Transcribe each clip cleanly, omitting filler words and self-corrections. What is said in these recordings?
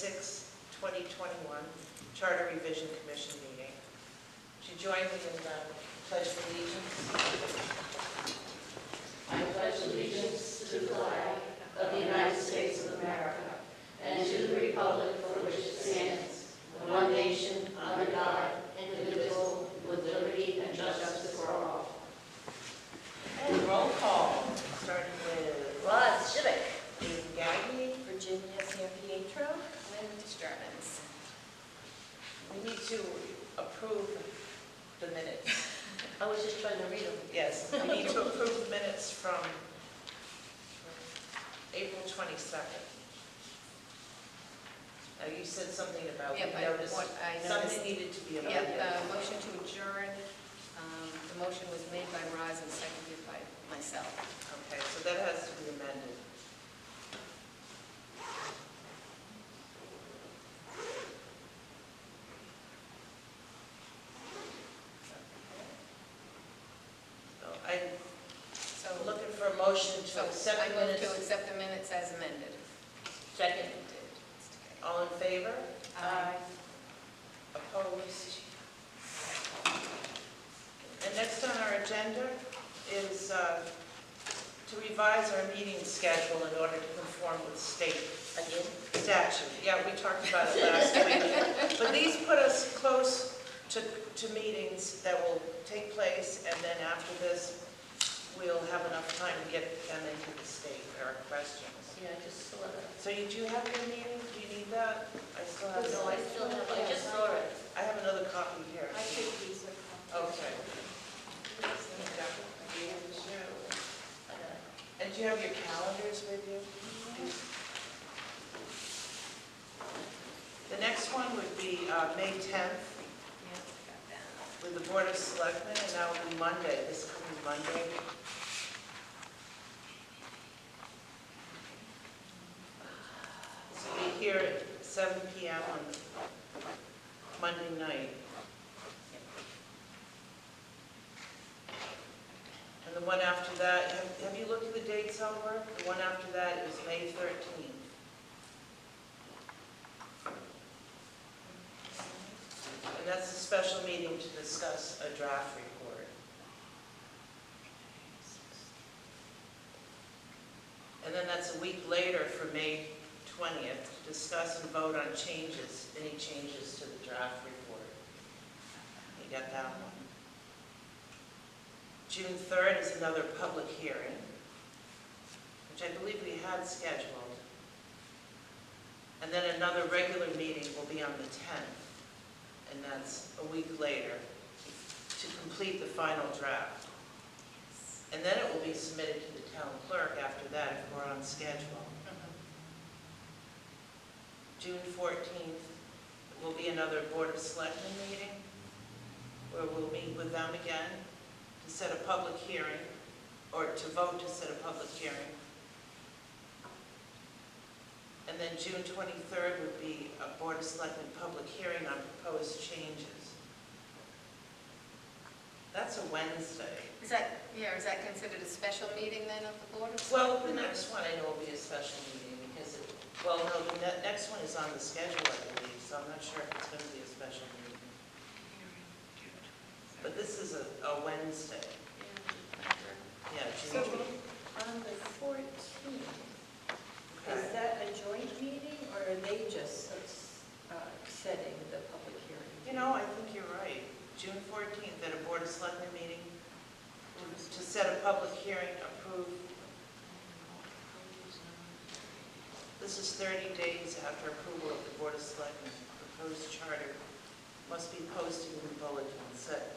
6, 2021, Charter Revision Commission meeting. Would you join me in the Pledge of Allegiance? I pledge allegiance to the flag of the United States of America and to the republic for which it stands, one nation, under God, indivisible, with liberty and justice for all. And roll call, starting with Rod Civic. Dave Gagny. Virginia San Pietro. Lynn Stearns. We need to approve the minutes. I was just trying to read them. Yes, we need to approve the minutes from April 22nd. You said something about Yep, we I noticed noticed. something needed to be amended. Yep, motion to adjourn. The motion was made by Roz and seconded by myself. Okay, so that has to be amended. So I'm looking for a motion to accept I the move minutes. to accept the minutes as amended. Second. All in favor? Aye. Opposed? And next on our agenda is to revise our meeting schedule in order to conform with state statute. Yeah, we talked about it last week. But these put us close to meetings that will take place, and then after this, we'll have enough time to get them into the state, our questions. Yeah, I just saw that. So do you have your meeting? Do you need that? I still have No, I still have, I just saw it. I have another copy here. I think these are. Okay. And do you have your calendars with you? The next one would be May 10th with the Board of Selectmen, and that will be Monday, this coming Monday. This will be here at 7 p.m. on Monday night. And the one after that, have you looked at the dates, Albert? The one after that is May 13th. And that's a special meeting to discuss a draft report. And then that's a week later for May 20th to discuss and vote on changes, any changes to the draft report. You got that one? June 3rd is another public hearing, which I believe we had scheduled. And then another regular meeting will be on the 10th, and that's a week later, to complete the final draft. And then it will be submitted to the town clerk after that if we're on schedule. June 14th will be another Board of Selectmen meeting, where we'll meet with them again to set a public hearing, or to vote to set a public hearing. And then June 23rd would be a Board of Selectmen public hearing on proposed changes. That's a Wednesday. Is that considered a special meeting then of the Board of Well, Selectmen? the next one I know will be a special meeting because no, the next one is on the schedule, I believe, so I'm not sure if it's going to be a special meeting. But this is a Wednesday. Yeah, So June. on the 14th, Okay. is that a joint meeting or are they just setting the public hearing? You know, I think you're right. June 14th at a Board of Selectmen meeting to set a public hearing, approve. This is 30 days after approval of the Board of Selectmen proposed charter. Must be posted in the bulletin, set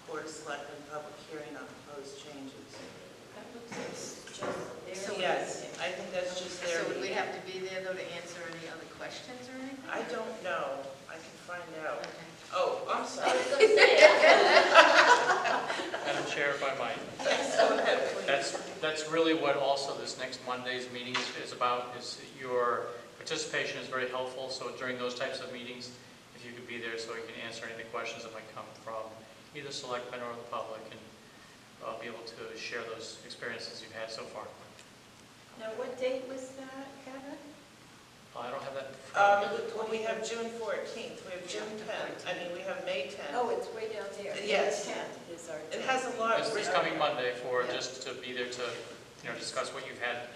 Board of Selectmen public hearing on proposed changes. That looks like it's just their So Yes, meeting. I think that's just their So would we meeting. have to be there though to answer any other questions or anything? I don't know. I can find out. Okay. Oh, I'm I sorry. was going to say, Madam Chair, if I might, Yes, go ahead, please. that's really what also this next Monday's meeting is about, is your participation is very helpful, so during those types of meetings, if you could be there so you can answer any of the questions that might come from either selectmen or the public, and be able to share those experiences you've had so far. now what date was that, Kevin? I don't have that in Well, we have June 14th, we have June 10th, I mean, we have May 10th. Oh, it's way down there. Yes. May 10th is our. It has a lot. This coming Monday for Yeah. just to be there to, discuss what you've had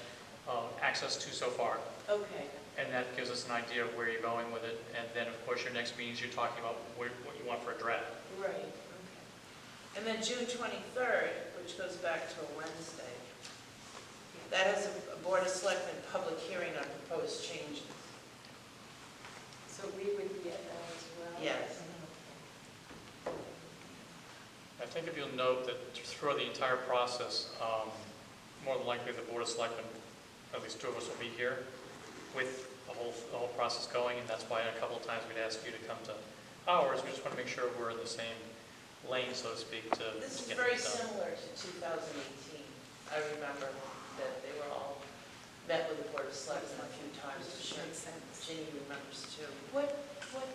access to so far. Okay. And that gives us an idea of where you're going with it. And then, of course, your next meetings, you're talking about what you want for a draft. Right, okay. And then June 23rd, which goes back to a Wednesday, that has a Board of Selectmen public hearing on proposed changes. So we would be at that as well? Yes. I think if you'll note that throughout the entire process, more than likely the Board of Selectmen, at least two of us will be here with the whole process going, and that's why a couple of times we'd ask you to come to ours. We just want to make sure we're in the same lane, so to speak, to This is get very things done. similar to 2018. I remember that they were all met with the Board of Selectmen a few times. Makes sense. Ginny remembers too. What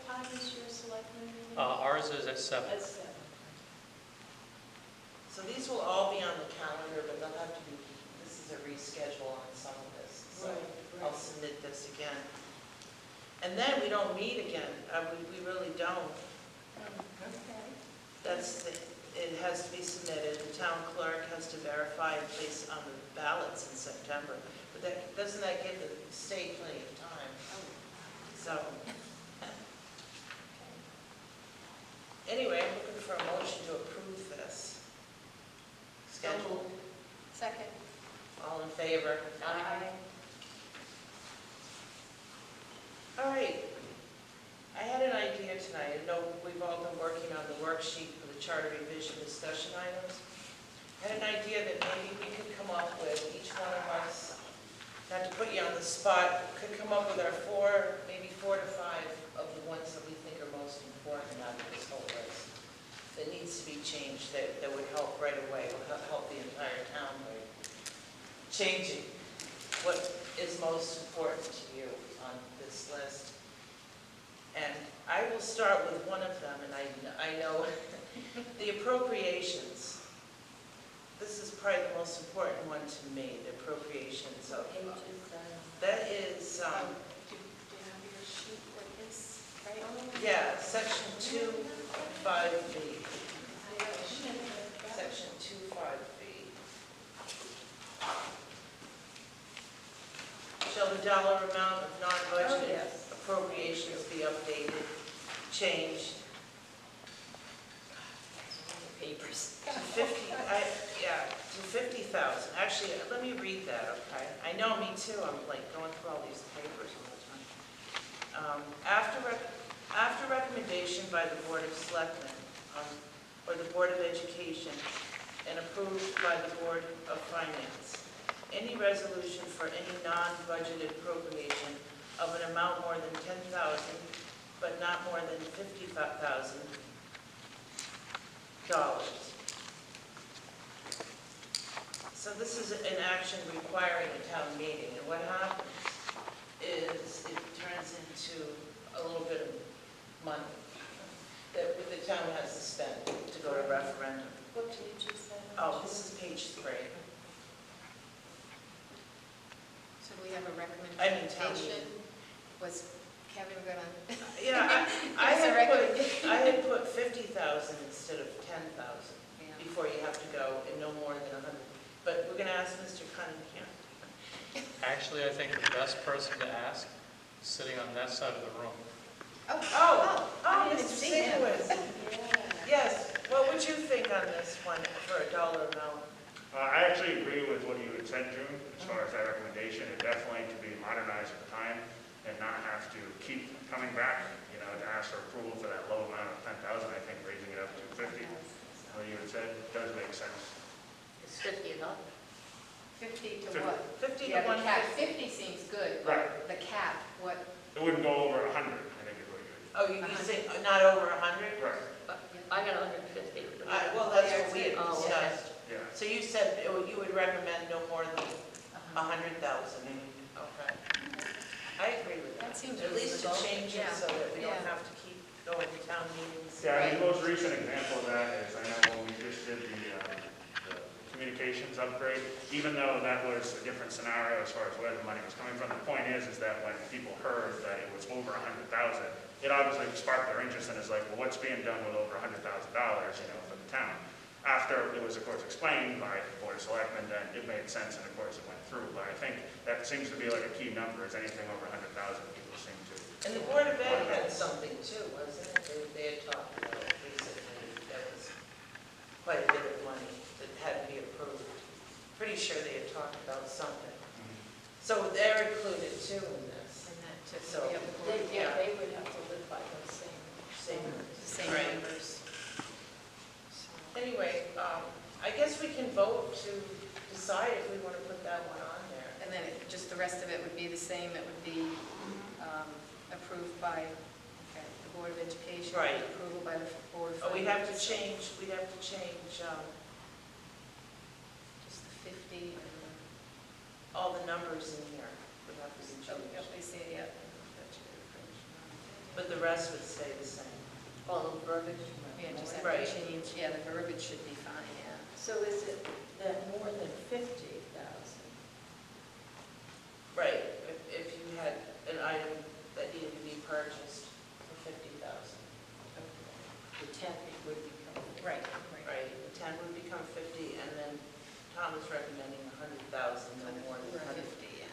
time is your selectmen meeting? Ours is at 7. At 7. So these will all be on the calendar, but they'll have to be, this is a reschedule on some of this. So I'll submit this again. And then we don't meet again. We really don't. Okay. It has to be submitted. The town clerk has to verify and place on the ballots in September. But doesn't that give the state plenty of time? So, anyway, I'm looking for a motion to approve this schedule. Second. All in favor? Aye. All right. I had an idea tonight. I know we've all been working on the worksheet for the charter revision discussion items. I had an idea that maybe we could come up with, each one of us, not to put you on the spot, could come up with our maybe 4 to 5 of the ones that we think are most important out of this whole list that needs to be changed, that would help right away, will help the entire town by changing what is most important to you on this list. And I will start with one of them, and I know the appropriations. This is probably the most important one to me, the appropriations of, that is, Do you have your sheet with this, right? yeah, section 2.5B. Section 2.5B. Shall the dollar amount of non-budgeted appropriations be updated, changed Papers. to 50,000. Actually, let me read that, okay? I know, me too, I'm like going through all these papers all the time. After recommendation by the Board of Selectmen, or the Board of Education, and approved by the Board of Finance, any resolution for any non-budgeted appropriation of an amount more than $10,000, but not more than $50,000. So this is an action requiring a town meeting, and what happens is it turns into a little bit of money that the town has to spend to go to referendum. What page is that? Oh, this is page 3. So we have a town recommendation. meeting. Was Kevin gonna? Yeah, I Give us a I had put 50,000 instead of 10,000 Yeah. before you have to go, and no more than 100. But we're going to ask Mr. Cunningham. Actually, I think the best person to ask is sitting on that side of the room. Oh, I didn't Mr. see him. Sikowitz. Yes, what would you think on this one for a dollar amount? I actually agree with what you had said, June, as far as that recommendation. It definitely to be modernized at the time and not have to keep coming back, to ask for approval for that low amount of 10,000. I think raising it up to 50, what you had said, does make sense. It's 50 enough. 50 to 50. what? 50 to Yeah, the cap, 150. 50 seems good. Right. The cap, what? It wouldn't go over 100, I think is what you would. Oh, you say not over 100? Right, I got 150. Well, that's what we had Oh, okay. discussed. yeah. So you said you would recommend no more than 100,000. Okay. I agree with that. That seems At least to reasonable. change it Yeah. so that we don't Yeah. have to keep going to town meetings. Yeah, the most recent example of that is, I know when we just did the communications upgrade, even though that was a different scenario as far as where the money was coming from. The point is that when people heard that it was over 100,000, it obviously sparked their interest and is like, well, what's being done with over $100,000, for the town? After it was, of course, explained by the Board of Selectmen, then it made sense, and of course it went through. But I think that seems to be like a key number, is anything over 100,000, people seem to. And the Board of Ed had something too, wasn't it? They had talked about it recently, there was quite a bit of money that had to be approved. Pretty sure they had talked about something. So they're included too in this. And that took, So- yeah, the board, Yeah. They would have to live by those Same. the same Right. numbers. Anyway, I guess we can vote to decide if we want to put that one on there. And then just the rest of it would be the same, it would be approved by the Board of Education. Right. Approval by the Board of. Oh, we have to Finance. change, Just the 50 and all the numbers in here. Would have to be the, oh, yep, changed. we see, yep. But the rest would stay the same. All the verbiage. Yeah, just have Right. to change, yeah, the verbiage should be fine, yeah. So is it that more than 50,000? Right, if you had an item that needed to be purchased for 50,000. The 10 would become. Right, Right, the 10 would become 50, and then Tom is recommending 100,000, no more than 100, 50, yeah.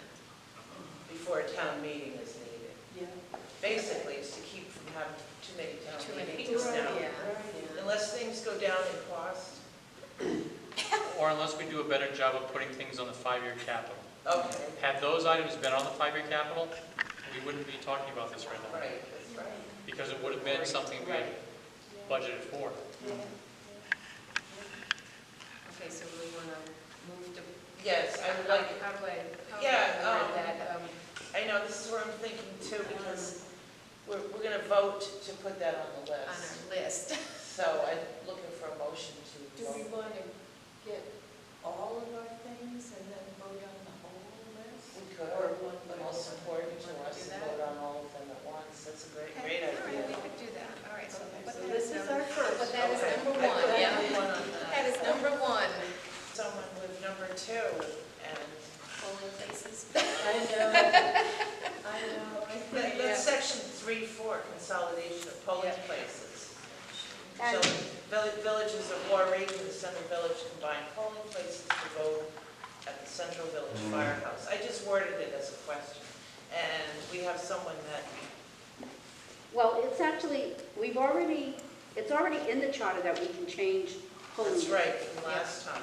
before a town meeting is needed. Yeah. Basically, it's to keep from having too many town Too many, meetings now. yeah. Unless things go down in cost. Or unless we do a better job of putting things on the 5-year capital. Okay, Had those items been on the 5-year capital, we wouldn't be talking about this right now. right, that's right. Because it would have been something we had budgeted for. Okay, so we want to move to, Yes, I would like, how do I Yeah, word that? I know, this is where I'm thinking too, because we're going to vote to put that on the On list. our list. So I'm looking for a motion to Do we vote. want to get all of our things and then vote on the whole list? We could, Or or one by most one? important to Wanna us do to that? vote on all of them at once. That's a great Okay, all right, we idea. could do that. All right, so Okay, put so that this as is number, our first. put that as Okay. number I put one, yeah. number one on that. That is number one. Someone with number 2, and Polling places. I know. I know. that's section 3-4, consolidation of polling Yeah. places. And- Shall villages of Warwick and the Central Village combine polling places to vote at the Central Village Firehouse. I just worded it as a question, and we have someone that, Well, it's actually, it's already in the charter that we can change polling. that's right, from last time.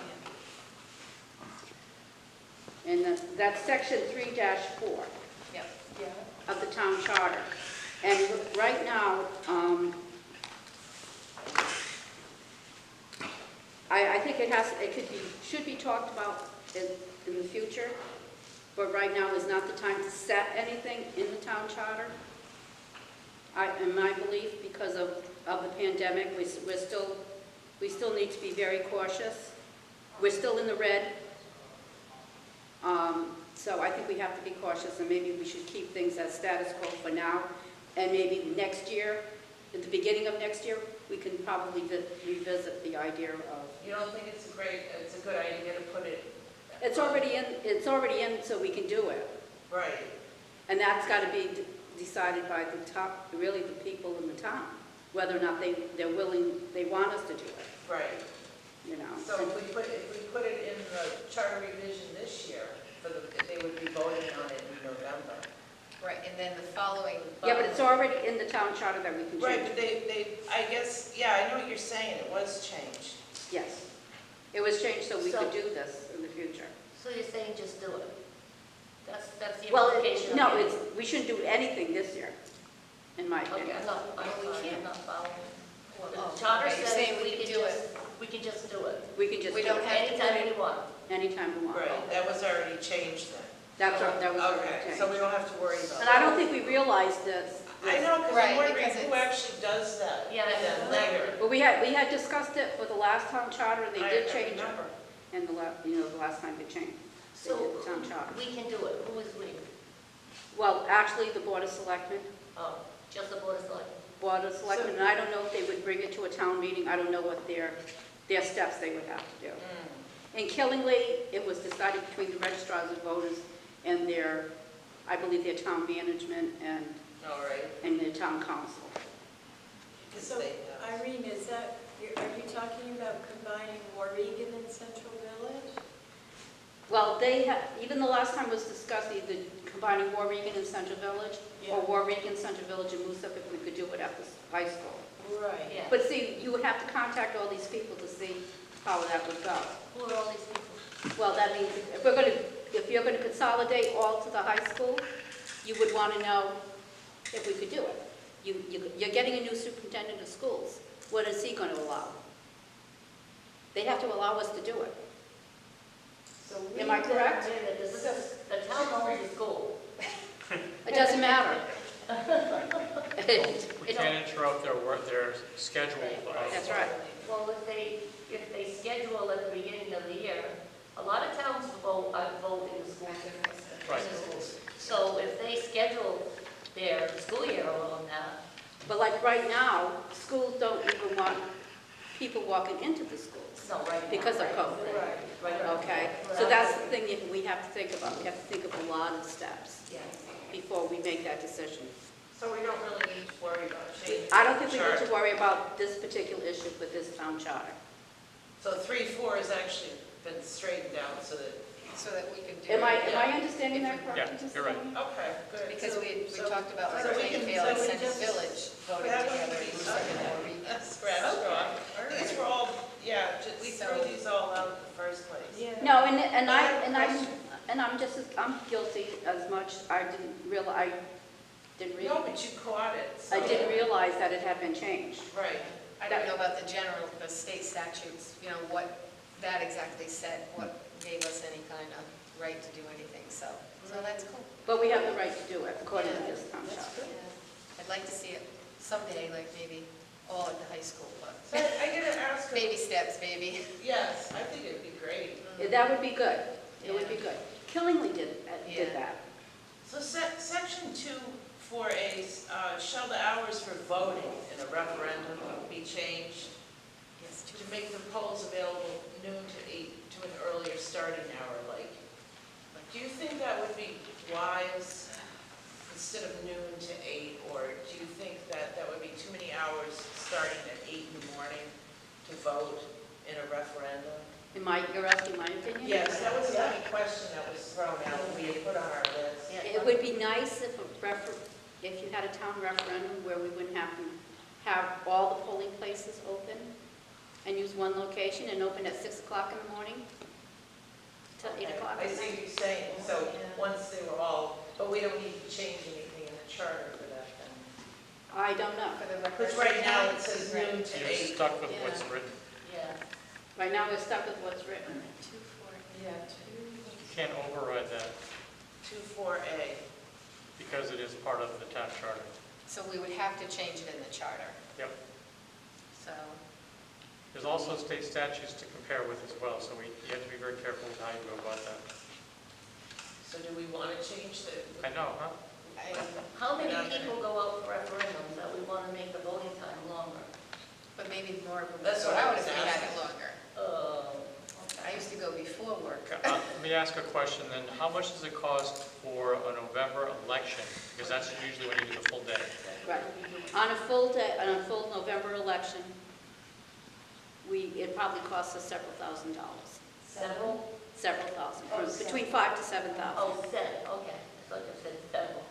And that's section 3-4 Yep. Yeah. of the town charter. And right now, I think should be talked about in the future, but right now is not the time to set anything in the town charter. In my belief, because of the pandemic, we still need to be very cautious. We're still in the red. So I think we have to be cautious, and maybe we should keep things as status quo for now. And maybe next year, at the beginning of next year, we can probably revisit the idea of, You don't think it's a good idea to put it? it's already in, so we can do it. Right, And that's got to be decided by really the people in the town, whether or not they're willing, they want us to do it, right. you know. So if we put it in the charter revision this year, they would be voting on it in November. Right, and then the following. Yeah, but it's already in the town charter that we can Right, change. but I guess, yeah, I know what you're saying, it was changed. Yes. It was changed so we could do this in the future. So you're saying just do it? That's the Well, implication? no, of it. we shouldn't do anything this year, in my Okay, opinion. no, I'm we sorry, can't. I'm not following. Oh, The charter okay, you're says saying we can do it. just do it. We can just We do don't it have to put Anytime it, we want. anytime we want. Right, that was already changed then. That was already Okay, changed. so we don't have to worry about And it. I don't think we realized this. I know, because Right, I'm wondering because who actually does that. Yeah, I then know. later. But we had discussed it for the last town charter, they did I change it. remember. And the last time they changed, they So did the town charter. we can do it. Who is we? Well, actually, the Board of Selectmen, Oh, just the Board of Selectmen. and I don't know if they would bring it to a town meeting, I don't know what their steps they would have to do. In Killingly, it was decided between the registrars of voters and their, I believe their town management All right. and their town council. Because So, they know. Irene, are you talking about combining Warrigan and Central Village? Well, even the last time was discussed, either combining Warrigan and Central Village, or Yeah. Warrigan, Central Village, and Moose Up if we could do it at the high school. Right. Yeah. But see, you would have to contact all these people to see how that would go. Who are all these people? Well, that means if you're gonna consolidate all to the high school, you would wanna know if we could do it. You're getting a new superintendent of schools. What is he gonna allow? They have to allow us to do it. So Am I correct? The town owns the school. It doesn't matter. We can't interrupt their work, their schedule. That's right. Well, if they schedule at the beginning of the year, a lot of towns vote in the school districts. Right. So if they schedule their school year along that, But like right now, schools don't even want people walking into the schools no, right now. because of right. COVID. Right. Right. Okay? So that's the thing that we have to think about. We have to think of a lot of steps Yeah. before we make that decision. So we don't really need to worry about changing. I don't think we need charter. to worry about this particular issue with this town charter. So 3-4 has actually been straightened out so that, we can do. Am I Yeah. understanding that correctly? Yeah, you're right. okay, good. Because So- we so- talked about like so we can- Plainfield and so we Central just- Village voting that together. would be and second okay. Warrigan. That's scratched off. These were all, yeah, we So- threw these all out in the first place. Yeah. No, I have a question. I'm guilty as much. I didn't realize No, but you caught it. so- I didn't realize that it had been changed. Right. I don't know about the general, the state statutes, you know, what that exactly said, what gave us any kind of right to do anything, so that's cool. But we have the right to do it according to this town That's charter. good. Yeah. I'd like to see it someday, like maybe all at the high school, So but I gotta ask, baby steps, baby. yes, I think it'd be great. That would be good. It would be Yeah. good. Killingly did Yeah. that. So section 2-4A, shall the hours for voting in a referendum be changed Yes, to make the polls available noon to 8 to an earlier starting hour, like? Do you think that would be wise instead of noon to 8? Or do you think that that would be too many hours starting at 8 in the morning to vote in a referendum? You're asking my opinion? Yes, that was another question that was thrown out, we had put on our list. It would be nice if if you had a town referendum where we wouldn't have to have all the polling places open and use one location and open at 6 o'clock in the morning till 8 Okay, o'clock I at see night. what you're saying, so Yeah. once they were all, but we don't need to change anything in the charter for that then. I don't know. For the Because record. right now it says noon to You're 8. stuck with Yeah. what's written. Yeah. Right now, we're stuck with what's written. 2-4. Yeah, You can't override that 2-4A. because it is part of the town charter. So we would have to change it in the charter, Yep. so. There's also state statutes to compare with as well, so you have to be very careful with how you go about that. So do we want to change the, I know, huh? How many We're not gonna- people go out for referendums that we want to make the voting time longer? But maybe more would That's go what I out was if we had asking. it longer. I used to go before work. Let me ask a question then. How much does it cost for a November election? Because that's usually when you do the full day. Right. On a full day, on a full November election, it probably costs us several $1,000s. Several? Several thousand, Oh, between 5,000 to 7,000. Oh, okay. I thought you said several.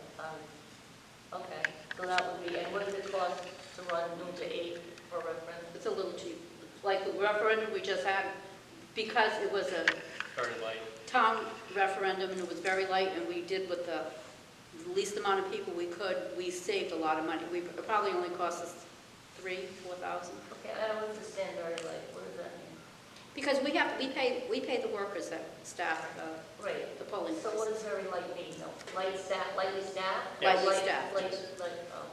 Okay, so that would be, and what does it cost to run noon to 8 for a referendum? It's a little cheap. Like the referendum we just had, because it was a Very light. town referendum and it was very light and we did with the least amount of people we could, we saved a lot of money. It probably only cost us $3,000 to $4,000. Okay, I don't understand very late. What does that mean? Because we pay the workers that staff Right. the polling So what places. does very light mean? No, light staff, lightly staffed? Yes. Lightly Light- staffed. oh.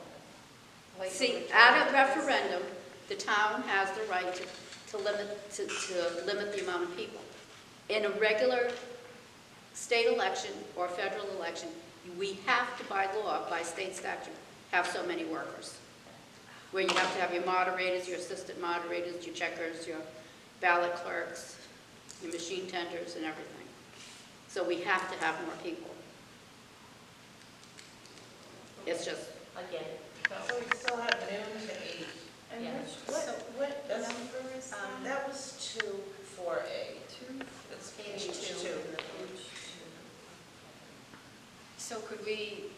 Like See, we at a tried. referendum, the town has the right to limit the amount of people. In a regular state election or federal election, we have to, by law, by state statute, have so many workers. Where you have to have your moderators, your assistant moderators, your checkers, your ballot clerks, your machine tenders and everything. So we have to have more people. It's just, Again, So we still have noon to 8. And Yeah. what That's- number is that? That was 2-4A. It's page 2. So could we,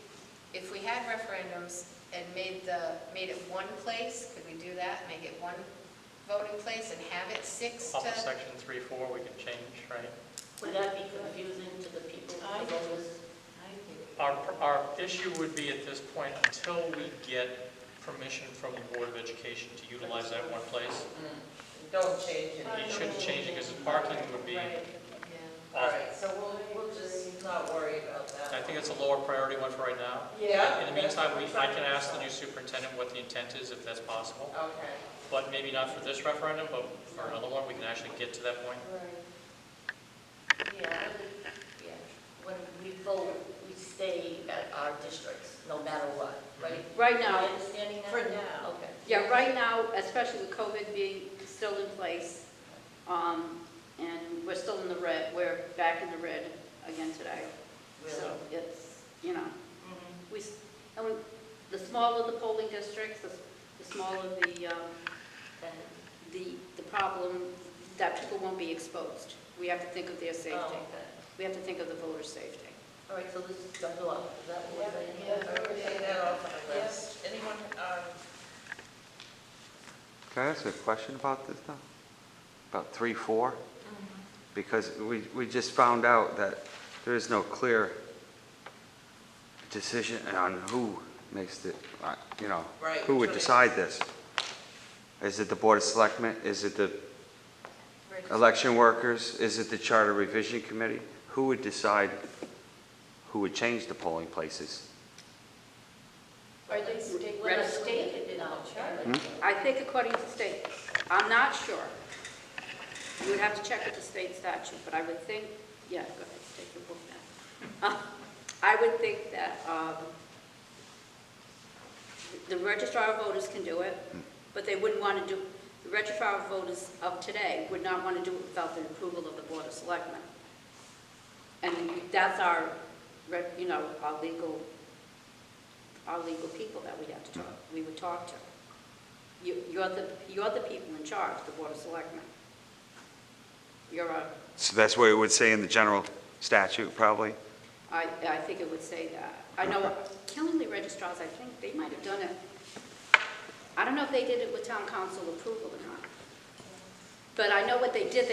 if we had referendums and made it one place, could we do that? Make it one voting place and have it 6 Off of to? section 3-4, we can change, right? would that be confusing to the people, the voters? Our issue would be at this point, until we get permission from the Board of Education to utilize that one place, Don't change it. you shouldn't change it, because the parking would be Yeah. All awful. right, so we'll just not worry about that. I think it's a lower priority one for right now. Yeah. In the meantime, I can ask the new superintendent what the intent is, if that's possible. Okay. But maybe not for this referendum, but for another one, we can actually get to that point. Yeah, when we vote, we stay at our districts, no matter what, right? right Am now, I understanding that? For now. Okay. yeah, right now, especially with COVID being still in place, and we're still in the red, we're back in the red again today. So it's, you know, Mhm. and the smaller the polling districts, the smaller the problem that people won't be exposed. We have to think of their Oh, safety. okay. We have to think of the voters' safety. All right, so this is done off, is that what we're saying? We're taking that off the list. Anyone, Can I ask a question about this though? About 3-4? Because we just found out that there is no clear decision on who makes the, Right. who would decide this? Is it the Board of Selectmen? Is it the election workers? Is it the Charter Revision Committee? Who would decide who would change the polling places? Are they stated in the charter? I think according to state, I'm not sure. You would have to check with the state statute, but I would think, yeah, go ahead, take your book now. I would think that the registrar of voters can do it, but they wouldn't want to do, the registrar of voters of today would not want to do it without the approval of the Board of Selectmen. And that's our legal people that we have to talk, we would talk to. You're the people in charge, the Board of Selectmen. You're a, So that's what it would say in the general statute, probably? I think it would say that. I know Killingly registrars, I think they might have done it. I don't know if they did it with town council approval or not. But I know what they did,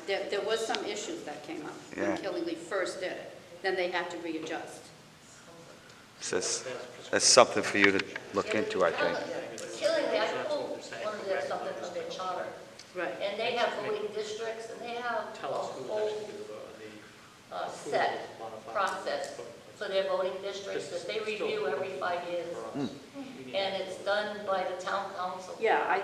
there was some issues that came up when Yeah. Killingly first did it. Then they had to readjust. So that's something for you to look into, I think. Killingly, I pulled one of their, something from their charter, Right. and they have voting districts, and they have a whole set process for their voting districts that they review every 5 years. And it's done by the town council, Yeah,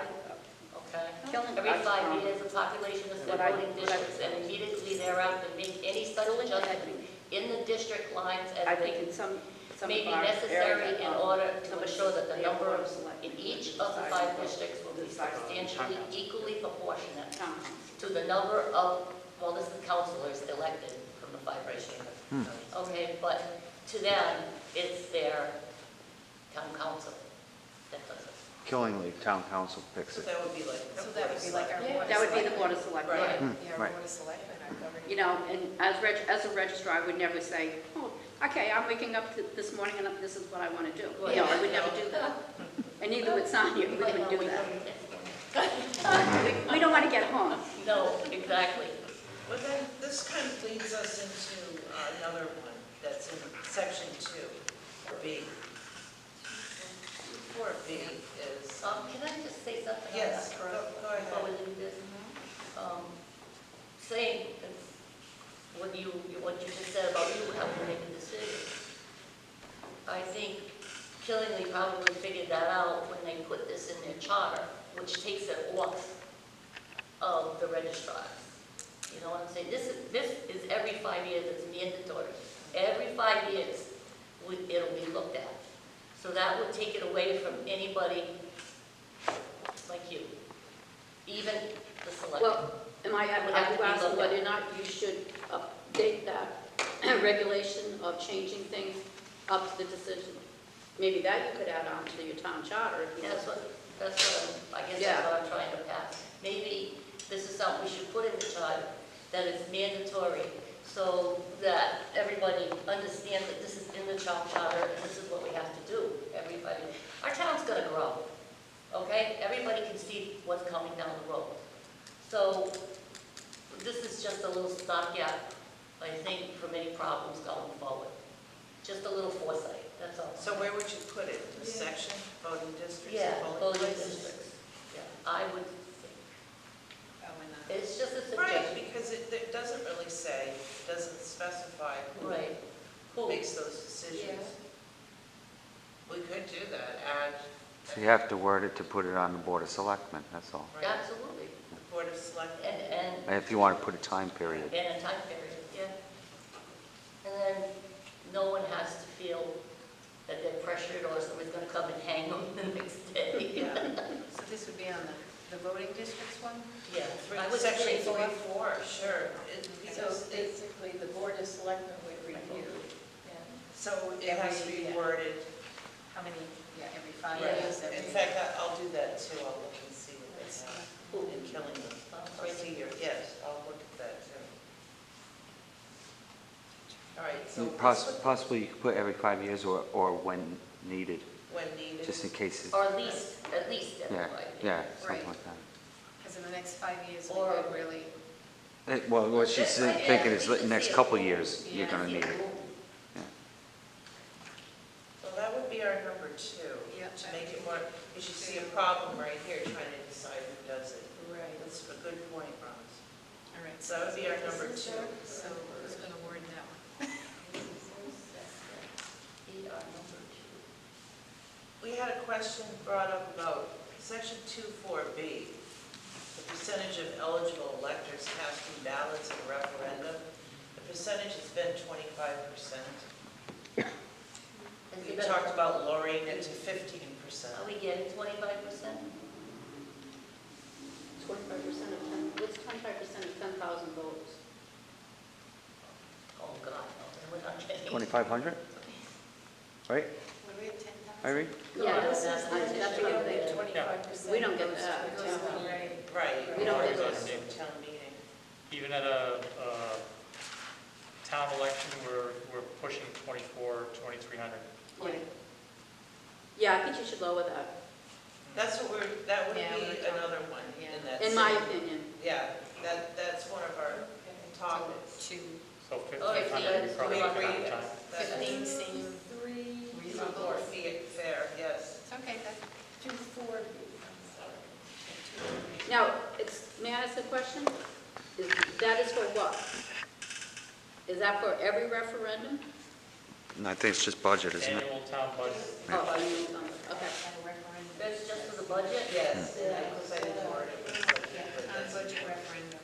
okay? Killing- Every 5 years, the population of their voting districts, and immediately thereafter, make any such adjustment in the district lines I as think they in some may of be our necessary area, in order to some of ensure that the the number Board of of, Selectmen in each would of the decide 5 districts will be decide on substantially council. equally proportionate town council. to the number of, well, this is councilors elected from the 5 districts. Okay, but to them, it's their town council that does it. Killingly, town council picks so it. that would be like. So that would be like our Board of That would be the Selectmen. Board of Selectmen. Right. Yeah, our Right. Board of Selectmen are governing. You know, and as a registrar, I would never say, oh, okay, I'm waking up this morning and this is what I want to do. You know, I would never do that. And neither would Sonia, we wouldn't do that. We don't want to get home. No, exactly. Well, then, this kind of leads us into another one that's in section 2, 4B. 4B is, Can I just say something on yes, that go first? go Before we ahead. leave this? Saying what you just said about you having to make a decision. I think Killingly probably figured that out when they put this in their charter, which takes it off of the registrars. You know what I'm saying? This is every 5 years, it's mandatory. Every 5 years, it'll be looked at. So that would take it away from anybody like you, even the select. Well, Are you asking whether or not you should update that regulation of changing things up to the decision? Maybe that you could add on to your town charter. If you That's what I guess Yeah. that's what I'm trying to pass. Maybe this is something we should put in the charter, that it's mandatory, so that everybody understands that this is in the town charter, and this is what we have to do. Everybody, our town's gonna grow, okay? Everybody can see what's coming down the road. So this is just a little stopgap, I think, for many problems going forward. Just a little foresight, that's all. So where would you put it? The section, voting districts? Yeah, and voting places? districts. Yeah, I would think. Oh, and It's just a Right, suggestion. because it doesn't really say, doesn't specify who Right. Who? makes those decisions. We could do that, add. So you have to word it to put it on the Board of Selectmen, that's all. Right, Absolutely. Board of Selectmen. And And if you want to put a time period. in a time period, yeah. And then no one has to feel that they're pressured or somebody's gonna come and hang them the next day. Yeah. So this would be on the voting districts one? Yeah, I would Section say 3-4, sure. So basically, the Board of Selectmen would review, and So it has to be Every, yeah. worded. How many, every 5 Right. years? In fact, I'll do that too, I'll look and see what they have in Killington. I'll see your, yes, I'll look at that too. All right, so Possibly you could put every 5 years or when needed, when needed. just in case. Or at least Yeah, everybody. yeah, something Right. like that. Because in the next 5 years, we Or- could really, Well, what she's Yeah, thinking we is can the next see it couple move. years, you're Yeah, gonna see need it it. move. So that would be our number 2. Yeah. To make it more, because you see a problem right here, trying to decide who does it. right. That's a good point, Roz. all right. So that would be our number 2. So who's going to word that one? We had a question brought up about section 2-4B, the percentage of eligible electors casting ballots in referendum. The percentage has been 25%. We talked about lowering it to 15%. Are we getting 25%? 25% of 10, what's 25% of 10,000 votes? Oh, God, no, we're not getting. 2,500? Right, What are we at 10,000? Irene? Yeah, This is that's the what initial, I'm thinking. 25%. We don't get goes that. to the town. Right. Right. We don't or get goes this. to Town meeting. Even at a town election, we're pushing 2,300. Yeah. Yeah, I think you should lower that, That's what that would Yeah, be we're talking- another one yeah. in that. in my same- opinion. Yeah, that's one of our topics. Two, So Oh, 1,500 would yeah. probably We be agree enough that time. that 15 seem Three, reasonable. more fair, yes. It's okay, that, 2-4B. Now, may I ask a question? That is for what? Is that for every referendum? No, I think it's just budget, isn't it? Annual town budget. Yeah. Oh, I mean, okay. a referendum. That's just for the budget? Yes, because I didn't word it. with budget, but On that's- budget referendum.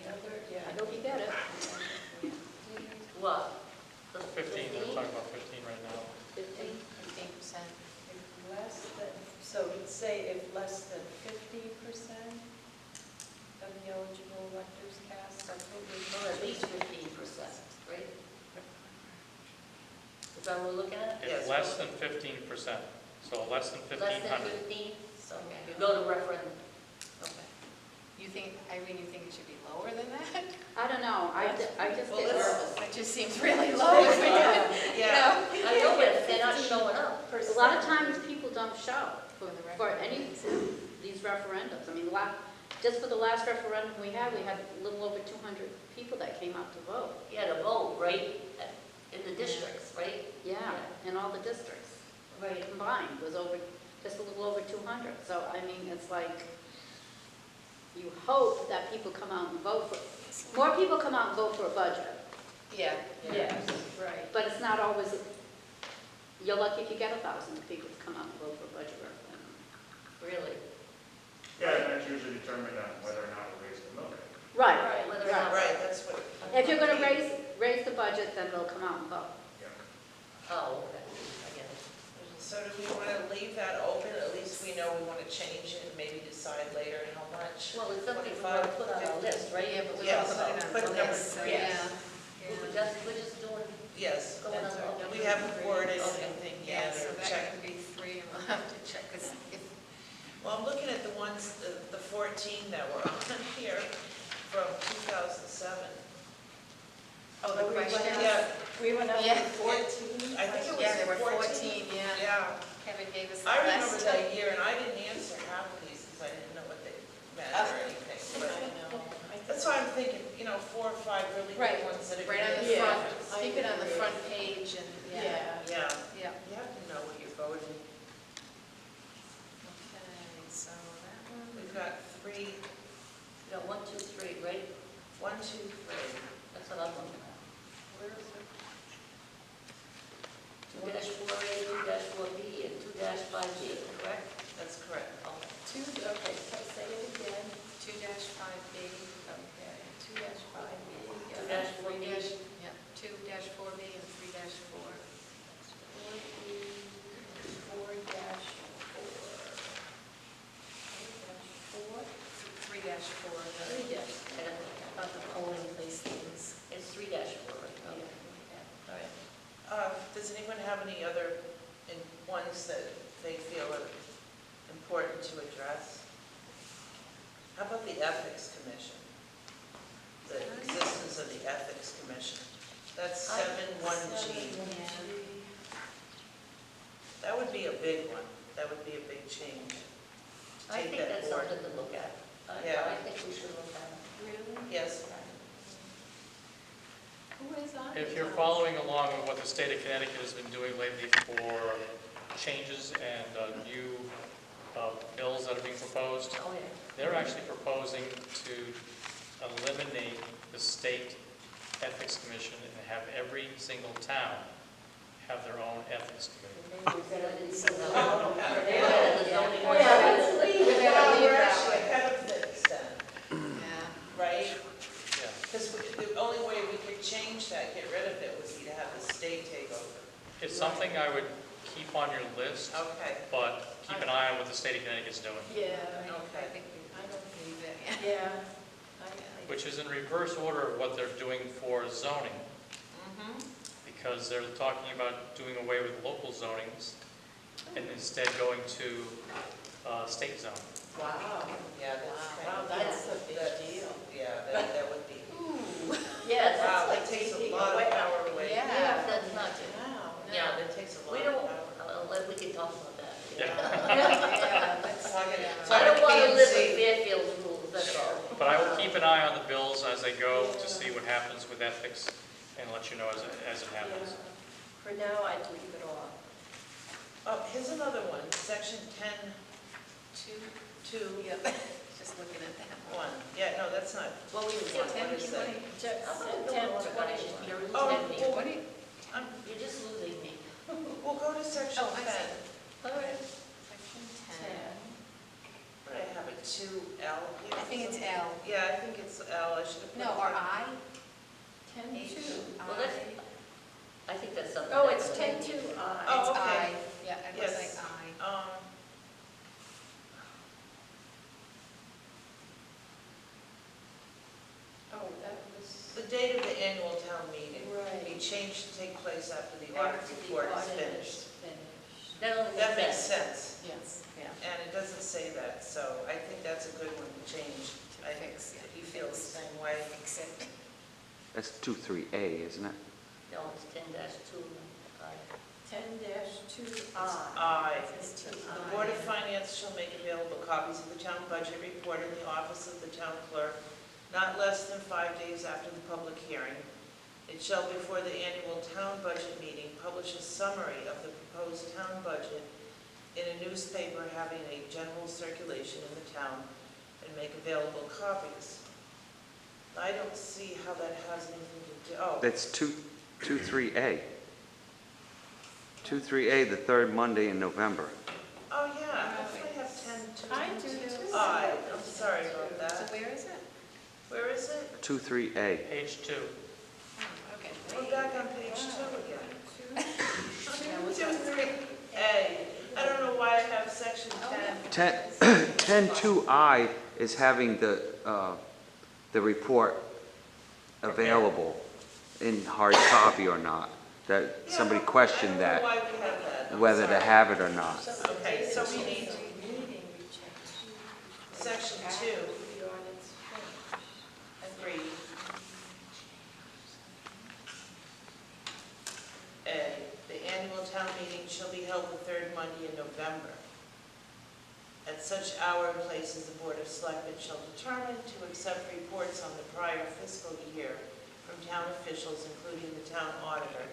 I hope you get it. What? The 15, we're talking about 15 right now. 15? 15%. If less than, so say if less than 50% of the eligible electors cast, that's what we Or at least 15%, right? Is that what we're looking at? Yes. It's less than 15%, so less than Less than 1,500. 15? So Okay. you go to referendum. Okay. You think, Irene, you think it should be lower than that? I don't know, I just Well, get let's- nervous. That just seems really low. Yeah, I know, but if they're not showing up. A lot of times people don't show For the for referendum. any, these referendums. I mean, just for the last referendum we had a little over 200 people that came out to vote. You had a vote, right, in the districts, right? Yeah, in all the districts. Right. Combined was over, just a little over 200. So, I mean, it's like, you hope that people come out and vote for, more people come out and vote for a budget. Yeah. Yes, right. But it's not always, you're lucky if you get 1,000 people to come out and vote for a budget referendum. Really? Yeah, and that's usually determined on whether or not we raise the mill rate. Right, Whether or not. right, that's what. If you're gonna raise the budget, then they'll come out and vote. Yeah. Oh, okay, I get it. So do we want to leave that open? At least we know we want to change it and maybe decide decide later how much. Well, it's something we're 25, gonna put on our list, right? Yeah, but we Yes, don't put it on put the number list, so three. yeah. We're just doing, Yes, going That's on. right. we haven't worded Okay. anything Yeah, yet so or that checked. could be 3, and we'll have to check, because if, Well, I'm looking at the ones, the 14 that were on here from 2007. oh, the we went question. out- Yeah, We went up Yeah. to 14. I think it was Yeah, there were 14. 14, yeah. Yeah, Kevin gave us the I remember list. that year, and I didn't answer half of these because I didn't know what they meant or anything. But that's why I'm thinking, 4 or 5 really Right, good ones that are right on gonna the make a Yeah. front, difference. stick it on the front page, and, yeah. Yeah, Yeah. you have to know what you're voting. Okay, so that one. We've got 3, You got 1, 2, 3, right? 1, 2, 3. That's what I'm looking at. Where is it? 2-4A, 2-4B, and 2-5B, correct? That's correct. Okay, so say it again. 2-5B. Okay, 2-5B. 2-4B. Yeah, 2-4B and 3-4. 3-4, And about the polling place things. it's 3-4, right? Okay. All right. Does anyone have any other ones that they feel are important to address? How about the Ethics Commission? The existence of the Ethics Commission. That's 7-1G. That would be a big one. That would be a big change. To I take think that that's board. something to look at. Yeah. I think we should look at it. Really? Yes. Who is on it? If you're following along with what the state of Connecticut has been doing lately for changes and new bills that are being proposed, Oh, yeah. they're actually proposing to eliminate the state ethics commission and have every single town have their own ethics committee. Maybe we said I didn't see that. Oh, They had the zoning Oh, yeah, let's leave it. We're gonna leave We're that actually one. ahead of things then, Yeah. right? Yeah. Because the only way we could change that, get rid of it, would be to have the state take over. It's something I would keep on your list, Okay. but keep an eye on what the state of Connecticut's doing, Yeah, I think we leave it, yeah. yeah. which is in reverse order of what they're doing for zoning, Mm-hmm. because they're talking about doing away with local zonings and instead going to state zoning. Wow. Yeah, Wow, that's that's a big deal. Yeah, that would be. Yes. Wow, That's that like takes a taking lot away- of power away. Yeah. Yeah, that's not good. Wow. Yeah, that takes a lot We of don't, power. we can talk about that. Yeah. Yeah, that's, Talking- yeah. I don't want to live P&Z. with Fairfield's rules, that's all. But I will keep an eye on the bills as they go to see what happens with ethics and let you know as it happens. For now, I'd leave it off. Oh, here's another one, section 10, 2, Yep, just looking at that 1. Yeah, no, that's not, Well, we what is that? How about doing all the guys? You're Oh, losing me. well, What do you, You're just losing me. We'll go to section Oh, I 10. see. All right. section 10? What do I have, a 2L here? I think it's L. Yeah, I think it's L, I should have put. No, or I? 10-2. Well, that's, I think that's something. Oh, that's it's what we need 10-2. to- Oh, It's okay. I. Yeah, it looks Yes. like I. Oh, that was. The date of the annual town meeting. Right. Be changed to take place after the audit After the report is audit finished. is finished. That only That makes makes sense. sense, Yes, yeah. and it doesn't say that, so I think that's a good one to change. I think Fix, yeah. if you feel the same way. Fix it. That's 23A, isn't it? No, it's 10-2. 10-2I. Aye. It's The 2I. Board of Finance shall make available copies of the town budget report in the office of the town clerk not less than 5 days after the public hearing. It shall, before the annual town budget meeting, publish a summary of the proposed town budget in a newspaper having a general circulation in the town and make available copies. I don't see how that has anything to do, oh, That's 23A. 23A, the third Monday in November. oh yeah, I have 10 to. I do too. Aye, I'm sorry about So that. where is it? Where is it? 23A. Page 2. Oh, okay. We're back on page 2 again. Yeah, what's 2, 3, A. I don't know why I have section Oh, 10. yeah. 10.2I is having the report available in hard copy or not. That somebody questioned I don't know that, why we have that. I'm whether to sorry. have it or not. Okay, so we need Meeting, we changed. section 2, The audit's finished. agreed. A, the annual town meeting shall be held the third Monday in November. At such hour and place as the Board of Selectmen shall determine to accept reports on the prior fiscal year from town officials, including the town auditor,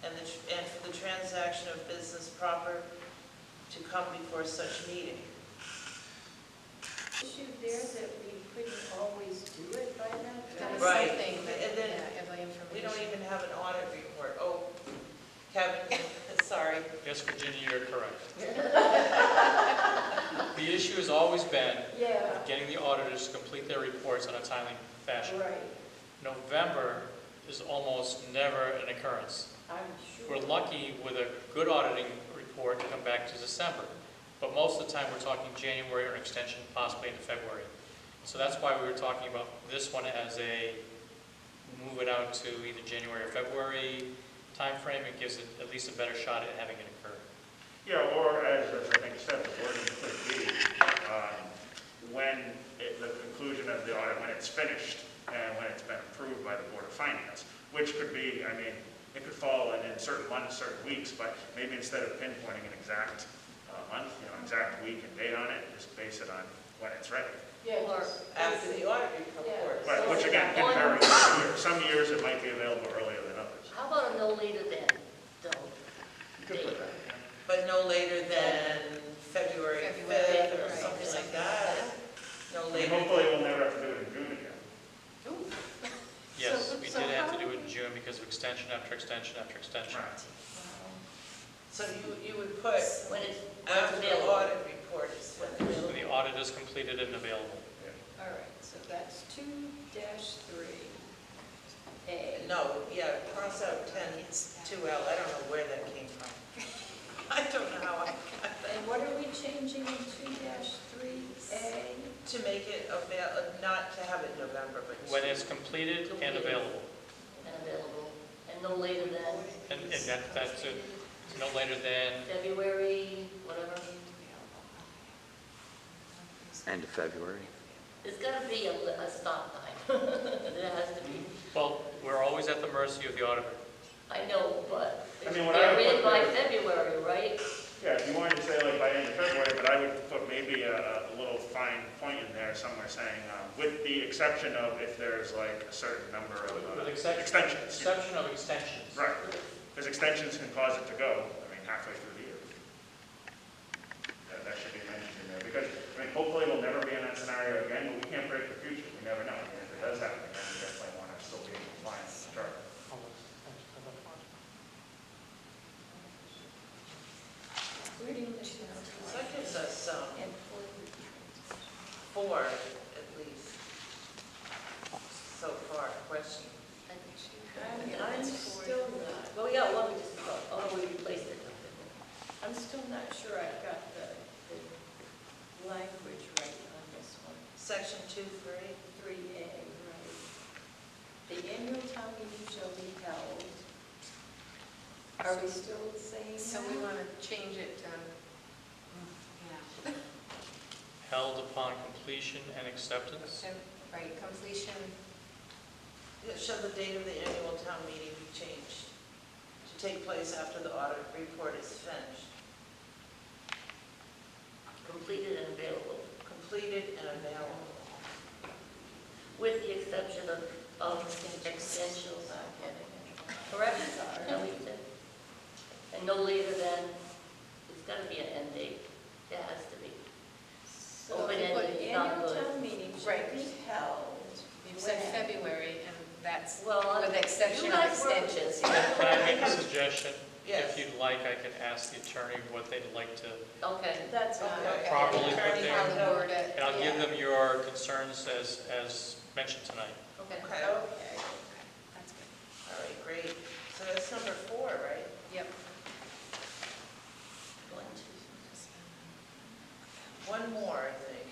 and for the transaction of business proper to come before such meeting. Issue there that we couldn't always do it by that That time. was Right. something that, And then yeah, every information. We don't even have an audit report. Oh, Kevin, sorry. Yes, Virginia, you're correct. The issue has always been Yeah, getting the auditors to complete their reports in a timely fashion. right, November is almost never an occurrence. I'm sure. We're lucky with a good auditing report to come back to December, but most of the time we're talking January or an extension possibly into February. So that's why we were talking about this one as a move it out to either January or February timeframe. It gives it at least a better shot at having it occur. Yeah, or as I think said, the wording could be, the conclusion of the audit, when it's finished and when it's been approved by the Board of Finance, which could be, I mean, it could fall in certain months, certain weeks, but maybe instead of pinpointing an exact month, exact week and date on it, just base it on when it's ready. Yeah, Or just- After the audit report. Yeah. Right, which again can vary each year. Some years it might be available earlier than others. how about a no later than, though? You could put that, yeah. But no later than February 5th or right, something like something that. like No And later. hopefully we'll never have to do it in June again. Yes, So- we so did have how to do do it in June because of extension after extension after extension. Right. So you would put When it's after the available. audit report is when So it's the audit is completed and available. All right, so that's 2-3A. No, yeah, cross out 10-2L. I don't know where that came from. I don't know how I got that. And what are we changing in 2-3A? To make it not to have it in November, but. When it's completed and available. And available, and no later than And that's it. No later than, February, whatever. End of February. There's gotta be a stop time. There has to be. well, we're always at the mercy of the auditor. I know, but I mean, what I they're would in put by there- February, right? Yeah, if you wanted to say like by end of February, but I would put maybe a little fine point in there somewhere saying, with the exception of if there's like a certain number of With extensions. exception of extensions. Right, because extensions can cause it to go, I mean, halfway through the year. That should be mentioned in there, because, I mean, hopefully we'll never be in that scenario again, but we can't predict the future, we never know. I mean, if it does happen again, we definitely want to still be in compliance with the charter. Reading the town. So that gives us And 4 at least so far, question. I'm still not, Well, we got one, we just, oh, no, we replaced it. I'm still not sure I've got the language right on this one. Section 2-3. 3A, right. The annual town meeting shall be held. Are we still saying that? So we want to change it to, Held upon completion and acceptance. right, completion, Shall the date of the annual town meeting be changed to take place after the audit report is finished, Completed and available, completed and available? with the exception of extensions. Not getting it. Correct? No, we said. And no later than, it's gotta be an end date. There has to be. So, Open-ended but is not annual good. town meeting shall Right. be held. you said when? February, and that's Well, with the exception you of guys work with extensions. this. Can I make a suggestion? Yes. If you'd like, I can ask the attorney what they'd like to, Okay. That's fine. Okay. Properly put Attorney there. How has to no- word it. and I'll give yeah. them your concerns as mentioned tonight. Okay. Okay, Okay. That's good. all right, great. So that's number 4, right? Yep. One, two. One more, I think.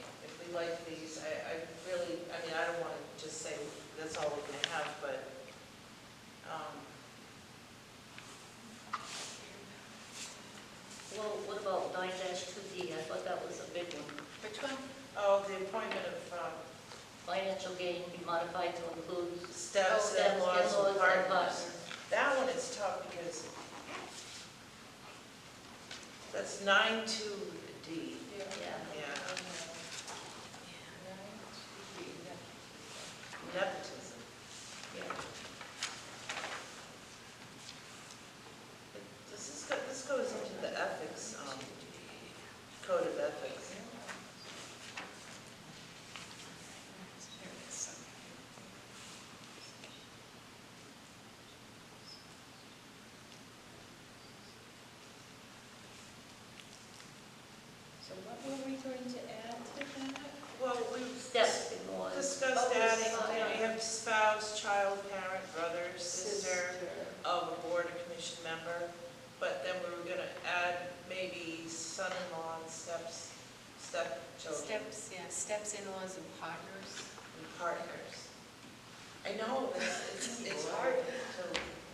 is it? That's 9(2)D. Yeah. Yeah, nepotism. Yeah. This goes into the ethics, code of ethics. So what were we going to add to that? Well, we Steps in one. discussed adding, you have spouse, child, parent, brother, sister of a board or commission member, but then we were gonna add maybe son-in-law and stepchildren Steps, in-laws and partners. and partners. I know, it's hard to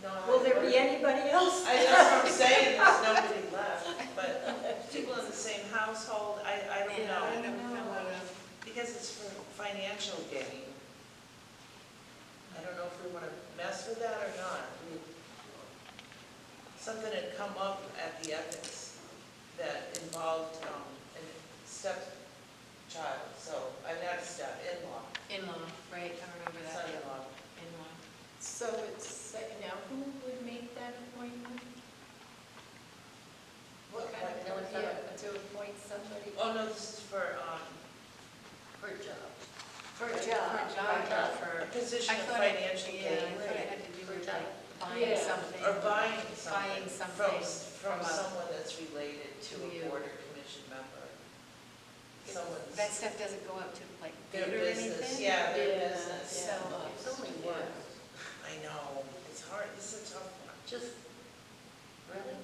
know. how Will to there word be it. anybody else? That's what I'm saying, there's nobody left, but people in the same household, I don't know. Because it's for financial gain. I don't know if we want to mess with that or not. Something had come up at the ethics that involved a stepchild, so I'm not a step, in-law, In-law, right, I remember that. son-in-law. In-law. So it's, now who would make that appointment? What, No, it's not. Yeah, to appoint somebody oh, no, this is for For a job. for a For job. a job, job. for. a position I of thought it- financial Yeah, gain. I thought it had to do For a with job. like buying Yeah. something. Or buying something. Buying something From from a- someone that's related to to a you. board or commission member. Someone's, That stuff doesn't go out to like their bid or anything? business, yeah, their Yeah, business. So, It's only work. I know, it's hard, this is a tough one. Just, really?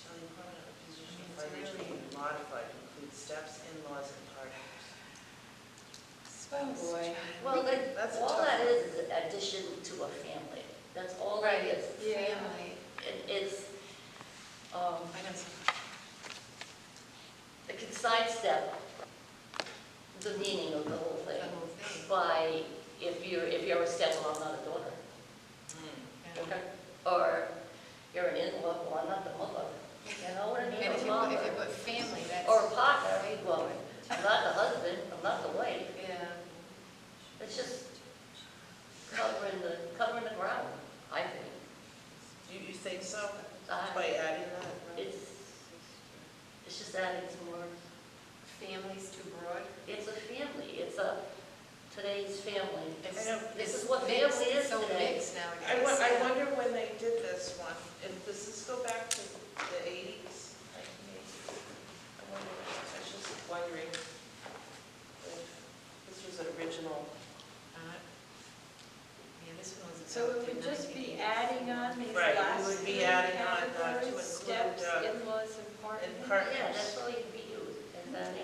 Shall the appointment of a position of It's financial really- gain be modified to include steps, in-laws, and partners? Oh, boy. Well, That's a all tough that one. is addition to a family. That's all right, it is. Yeah. family, It's, I know some. it can sidestep the meaning of the whole The thing whole thing. by, if you're a step-mom, not a daughter. Yeah. Okay. Or you're an in-law, well, I'm not the mother. You know what I mean? And Or if father. you put family, that's. Or a partner, well, I'm not the husband, I'm not the wife. Yeah. It's just covering the ground, I think. You think so? I- By adding that? It's just adding some words. Family's too broad. It's a family, today's family. It's- I know, This it's is what mixed, family is it's so today. mixed nowadays. I wonder when they did this one, does this go back to the 80s? I wonder, I was just wondering if this was an original. Yeah, this one was. So it would just be adding on these Right, it last would be three adding on, to categories, include, steps, in-laws, and partners? and partners. Yeah, that's all you can be used. And then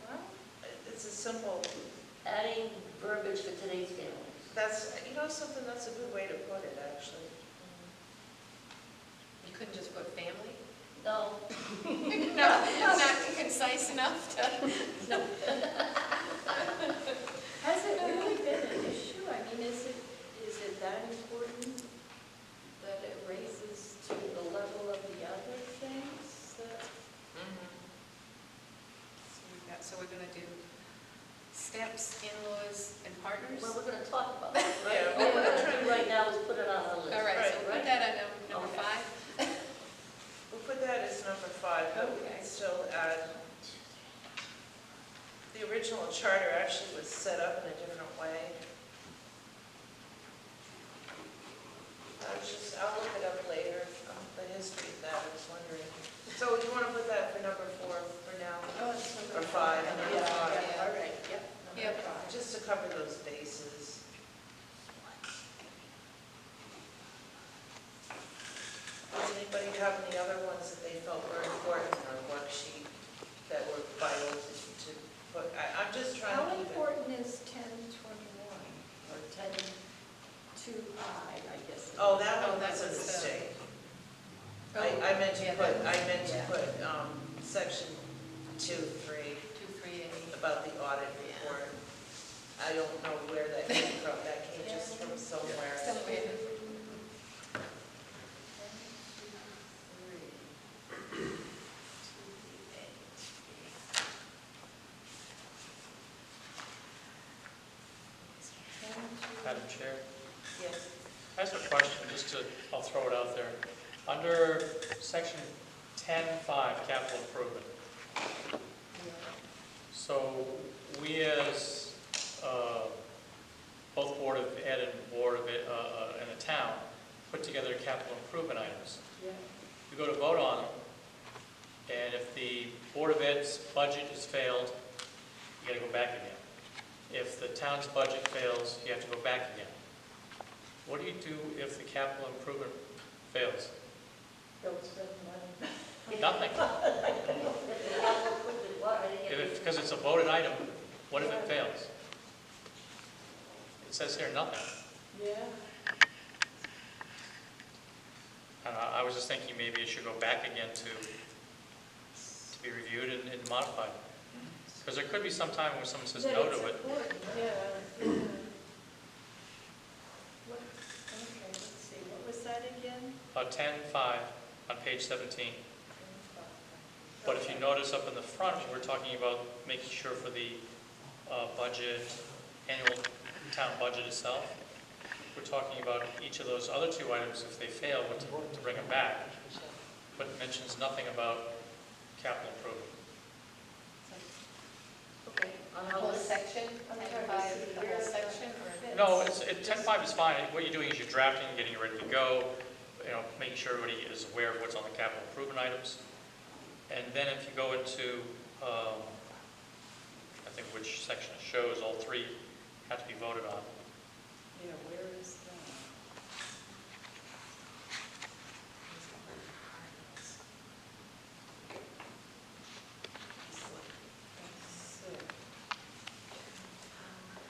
Well, It's a simple, adding verbiage for today's families. that's, something, that's a good way to put it, actually. You couldn't just put family? No, No, not concise enough to. has it really been an issue? I mean, is it that important that it raises to the level of the other things? So we're gonna do steps, in-laws, and partners? well, we're gonna talk about that, right? Yeah. What we're gonna do right now is put it on our list. All right, so we'll Right? put that on number Okay. 5. We'll put that as number 5, but we Okay. can still add, the original charter actually was set up in a different way. I'll look it up later, the history of that, I was wondering. So you want to put that for number 4 for now? Oh, it's number Or 5, number Yeah, 5, yeah, all right, yep. Yep. Number 5. just to cover those bases. Does anybody have any other ones that they felt were important in our worksheet that were vital to put? I'm just trying How to keep it. important is 1021 or 1025, I guess? Oh, that Oh, one that was a was the- mistake. Oh, I meant to yeah, put, that section 2(3) 238. about the audit report. I don't know where that came from, that came just from somewhere. Somewhere. Yes. I have a question, I'll throw it out there. Under section 10.5, capital improvement. So we as, both Board of Ed and Board of Ed, and the town, put together capital improvement items. Yeah. You go to vote on them, and if the Board of Ed's budget has failed, you gotta go back again. If the town's budget fails, you have to go back again. What do you do if the capital improvement fails? Don't spend money. Nothing. Because it's a voted item, what if it fails? It says here, nothing. Yeah. And I was just thinking maybe it should go back again to be reviewed and modified. Because there could be some time when someone says no to it. Yeah. What, okay, let's see, what was that again? 10.5 on page 17. But if you notice up in the front, we're talking about making sure for the budget, annual town budget itself, we're talking about each of those other two items, if they fail, what to bring them back. But it mentions nothing about capital improvement. Okay. On the whole section, 10.5, the whole section, or? No, 10.5 is fine. What you're doing is you're drafting, getting it ready to go, making sure everybody is aware of what's on the capital improvement items. And then if you go into, I think which section it shows, all three have to be voted on. Yeah, where is that?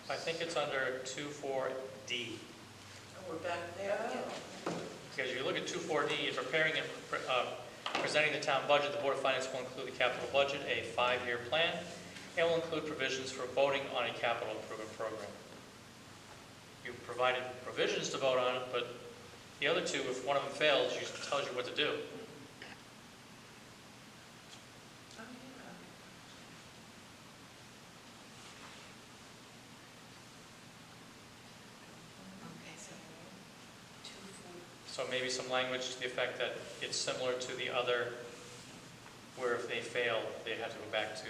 I think it's under 2.4D. Oh, we're back there again. Because if you look at 2.4D, in preparing and presenting the town budget, the Board of Finance will include the capital budget, a 5-year plan, and will include provisions for voting on a capital improvement program. You provided provisions to vote on it, but the other two, if one of them fails, it tells you what to do. Oh, yeah. Okay, so 2.4. So maybe some language to the effect that it's similar to the other, where if they fail, they have to go back to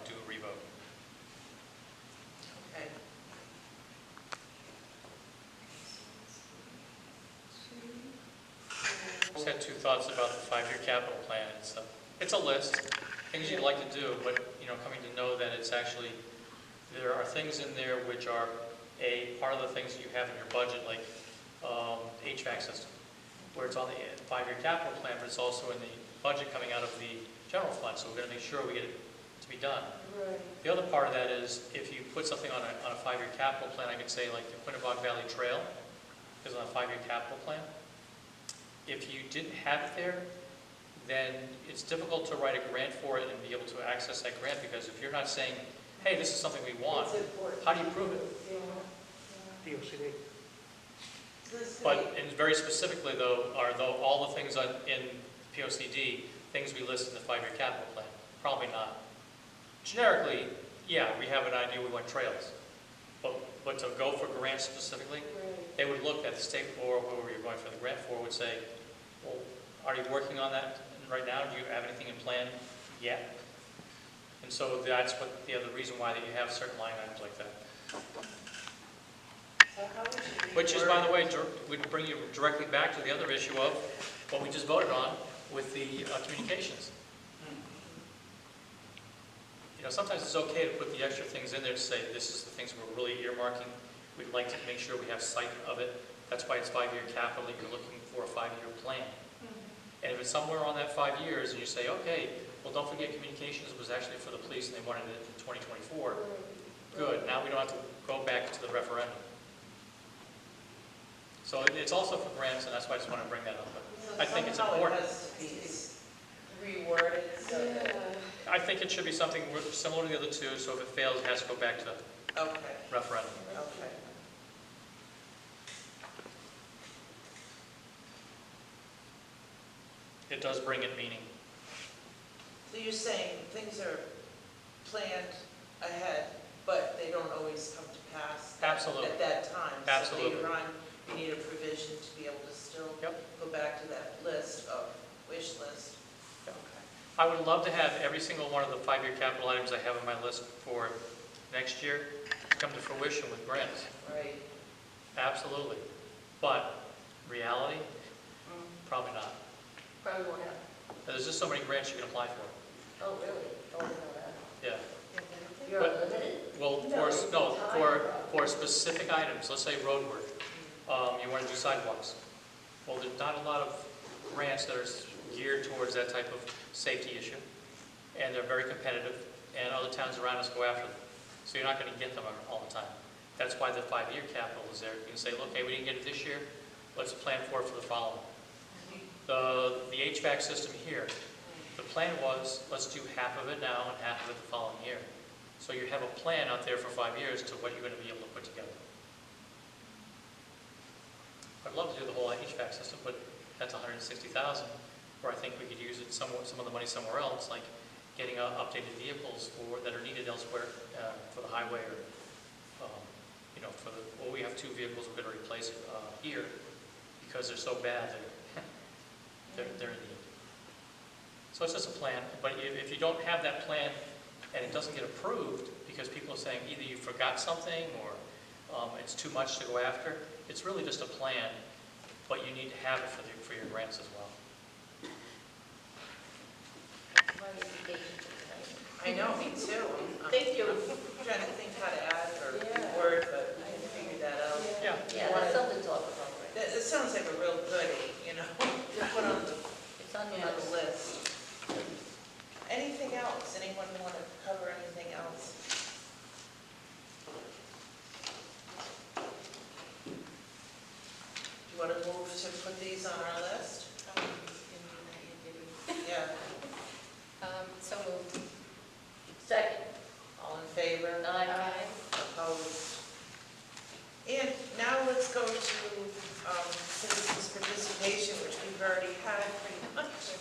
do a revote. Okay. I just had two thoughts about the 5-year capital plan. It's a list, things you'd like to do, but coming to know that it's actually, there are things in there which are part of the things that you have in your budget, like HVAC system, where it's on the 5-year capital plan, but it's also in the budget coming out of the general fund, so we're going to make sure we get it to be done. Right. The other part of that is, if you put something on a 5-year capital plan, I could say like the Quinnebog Valley Trail is on a 5-year capital plan. If you didn't have it there, then it's difficult to write a grant for it and be able to access that grant, because if you're not saying, hey, this is something we want, It's important. how do you prove it? Yeah. POCD. But and very specifically, though, are all the things in POCD, things we list in the 5-year capital plan? Probably not. Generically, yeah, we have an idea we want trails. But to go for grants specifically, Right. they would look at the state or whoever you're going for the grant for would say, well, are you working on that right now? Do you have anything in plan yet? And so that's the other reason why that you have certain line items like that. So how would you Which is, by the way, reword would bring you directly back to the other issue of what we just voted on with the communications. Sometimes it's okay to put the extra things in there to say, this is the things we're really earmarking. We'd like to make sure we have sight of it. That's why it's 5-year capital, that you're looking for a 5-year plan. And if it's somewhere on that 5 years and you say, okay, well, don't forget communications was actually for the police and they wanted it in 2024. Good, now we don't have to go back to the referendum. So it's also for grants, and that's why I just want to bring that up. But I think it's important. Somehow it has to be reworded so that, I think it should be something similar to the other two, so if it fails, it has to go back to okay, referendum. okay. It does bring it meaning. So you're saying things are planned ahead but they don't always come to pass Absolutely. at that time. Absolutely. So later on, you need a provision to be able to still Yep. go back to that list of wish list. Yep. I would love to have every single one of the 5-year capital items I have on my list for next year come to fruition with grants. Right. Absolutely. But reality, probably not. Probably won't happen. There's just so many grants you can apply for. Oh, really? Don't know that. Yeah. You're But- limited. Well, for specific items, let's say road work, you want to do sidewalks. Well, there's not a lot of grants that are geared towards that type of safety issue, and they're very competitive, and other towns around us go after them. So you're not going to get them all the time. That's why the 5-year capital is there. You can say, look, hey, we didn't get it this year, let's plan for it for the following. The HVAC system here, the plan was, let's do half of it now and half of it the following year. So you have a plan out there for 5 years to what you're going to be able to put together. I'd love to do the whole HVAC system, but that's $160,000, where I think we could use it some of the money somewhere else, like getting updated vehicles that are needed elsewhere for the highway, or well, we have 2 vehicles we're going to replace here because they're so bad they're in need. So it's just a plan, but if you don't have that plan and it doesn't get approved because people are saying either you forgot something or it's too much to go after, it's really just a plan, but you need to have it for your grants as well. I know, me too. Thank you. I'm trying to think how to add or word, but we can figure that out. Yeah. Yeah, that's something to talk about, right? It sounds like a real goodie, to put on the It's on your list. list. Anything else? Anyone want to cover anything else? Do you want to move to put these on our list? Yeah. So moved. Second. All in favor? Aye. Opposed? And now let's go to citizens' participation, which we've already had pretty much.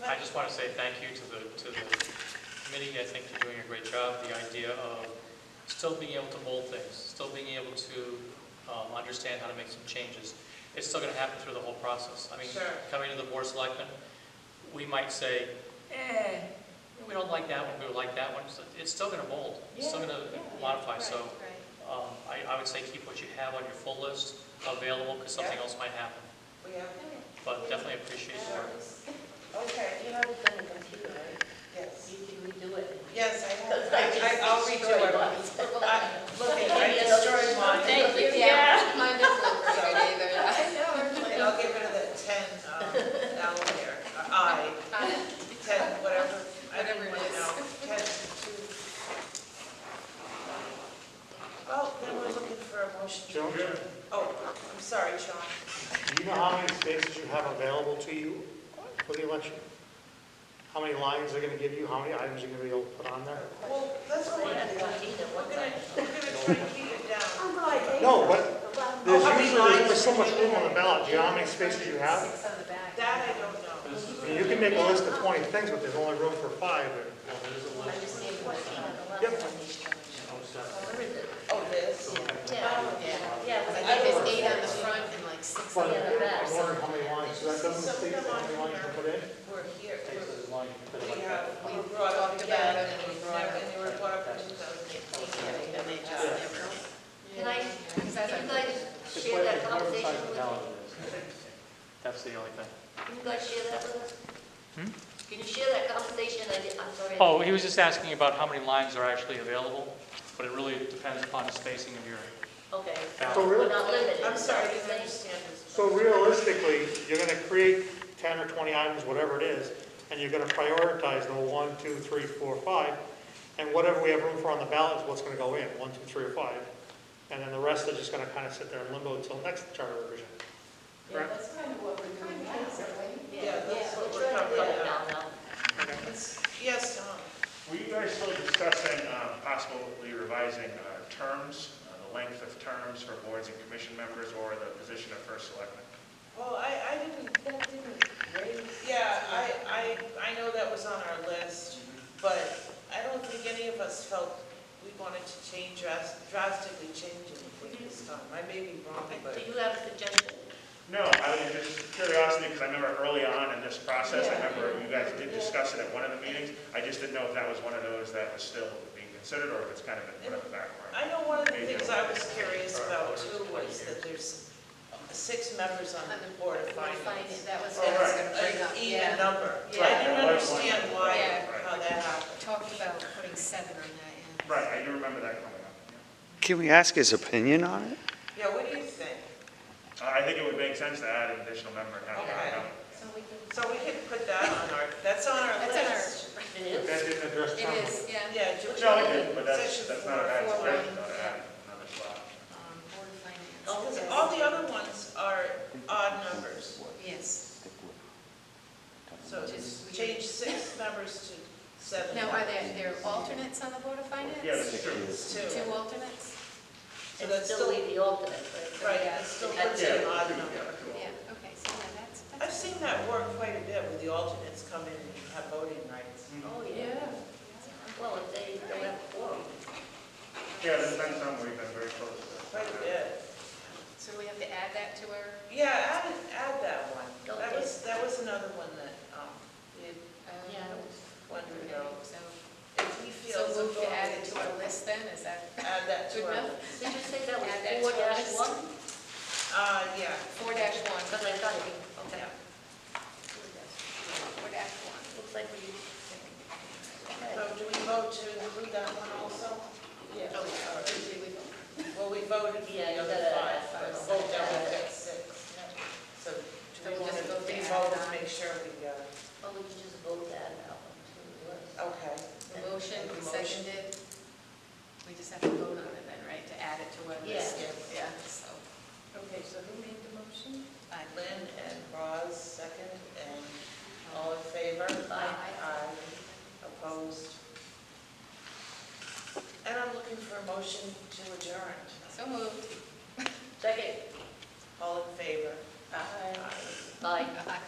I just want to say thank you to the committee. I think you're doing a great job. The idea of still being able to mold things, still being able to understand how to make some changes. It's still going to happen through the whole process. I mean, Sure. coming to the Board of Selectmen, we might say, we don't like that one, we like that one. So it's still going to mold. It's still going to modify. So I would say keep what you have on your full list available because something else might happen. We have, But definitely appreciate your work. okay, You have it on the computer, right? yes. You can redo it. Yes, I Because have. I'll redo it. destroyed Look, I destroyed mine. Thank you. Yeah, mine doesn't look very good either. And I'll get rid of that 10 down there. I, 10, whatever. I Whatever didn't it is. know. 10, 2. Well, then we're looking for a motion. Joan, do Oh, I'm sorry, Sean. you know how many spaces you have available to you for the election? How many lines they're going to give you, how many items you're going to be able to put on there? Well, that's what We we're had gonna 14 at one we're time. try and keep it down. No, but there's how many usually, lines? there's so much room on the ballot. Do you know how many spaces you have? That I don't know. I mean, you can make a list of 20 things, but there's only room for 5. I just need 14 at the last Yep. one. Where is it? Oh, this? Yeah. Yeah. I think there's 8 on the front and like 6 But on the I'm back. wondering how many lines, so that doesn't state how many lines you can put in? We're here. We We were brought up talked about again, it and we and brought they were brought up in 2018, and they just never. Can I, Because that's can you our- guys share that conversation with me? That's the only thing. Can you guys share that with us? Hmm? Can you share that conversation? I'm sorry. Oh, he was just asking about how many lines are actually available, but it really depends upon the spacing of your Okay. So We're really, not limited. I'm sorry, I Is that didn't what you're saying? understand this. so realistically, you're going to create 10 or 20 items, whatever it is, and you're going to prioritize them 1, 2, 3, 4, 5, and whatever we have room for on the ballot is what's going to go in, 1, 2, 3, or 5. And then the rest are just going to kind of sit there in limbo until next charter revision. Yeah, that's kind of what we're doing basically. Yeah, that's what We're we're trying to talking get it about. down now. Yes, Tom. Were you guys still discussing possibly revising terms, the length of terms for boards and commission members or the position of first selectman? Well, I didn't, that didn't raise, yeah, I know that was on our list, but I don't think any of us drastically change anything this time. I may be wrong, but. Do you have an agenda? No, I was just curiosity, because I remember early on in this process, I remember you guys did discuss it at one of the meetings. I just didn't know if that was one of those that was still being considered, or if it's kind of been put on the back burner. I know one of the things I was curious about too was that there's 6 members on the Board of Finance. That was Oh, what I was right. gonna bring up, An even yeah. number. Yeah. I didn't Right. understand why, Yeah. how that happened. Talked about putting 7 on that, yeah. Right, I do remember that coming up. Yeah. Can we ask his opinion on it? Yeah, what do you think? I think it would make sense to add an additional member and have Okay. that come. So we can, So we could put that on That's on our- list. it is? That didn't address It town. is, yeah. Yeah. do we- No, it didn't, but Section that's not a bad 4.1, suggestion, though, to yeah. add another slot. Board of Finance. Oh, Because all the other ones are odd numbers. Yes. So just change 6 members to 7. Now, are there alternates on the Board of Finance? Yeah, that's true. It's 2. 2 alternates? So And that's still still, leave the alternate, right? right, it still That's puts it an Yeah, odd two, number. yeah, two. Yeah, okay, so yeah, that's. I've seen that work quite a bit where the alternates come in and have voting rights. Oh, yeah. Well, if they don't have a quorum. Yeah, there's been some where we've been very close to that. Quite a bit. So we have to add that to our, Yeah, add that one. Don't That was another one that, we had Yeah. wondered okay, about. so, If he feels. so move to add it to our list then, is that Add that to good our. enough? Did you say that was Add that to our list. 4-1? Yeah. 4-1. Because I thought, okay. 4-1. Looks like we, So do we vote to include that one also? yeah. Oh, all right. Well, we voted for Yeah, the you other gotta 5, but vote now that. we got 6. So do So we we'll want just to vote to add vote it to on. make sure we, Oh, we can just vote that out to the list. okay. The motion, And the motion. seconded. We just have to vote on it then, right, to add it to our list? Yeah. Yeah, so. Okay, so who made the motion? Lynn and Roz, second, and all in favor? Aye. Opposed? And I'm looking for a motion to adjourn. So moved. Second. All in favor? Aye. Aye. Bye. Aye.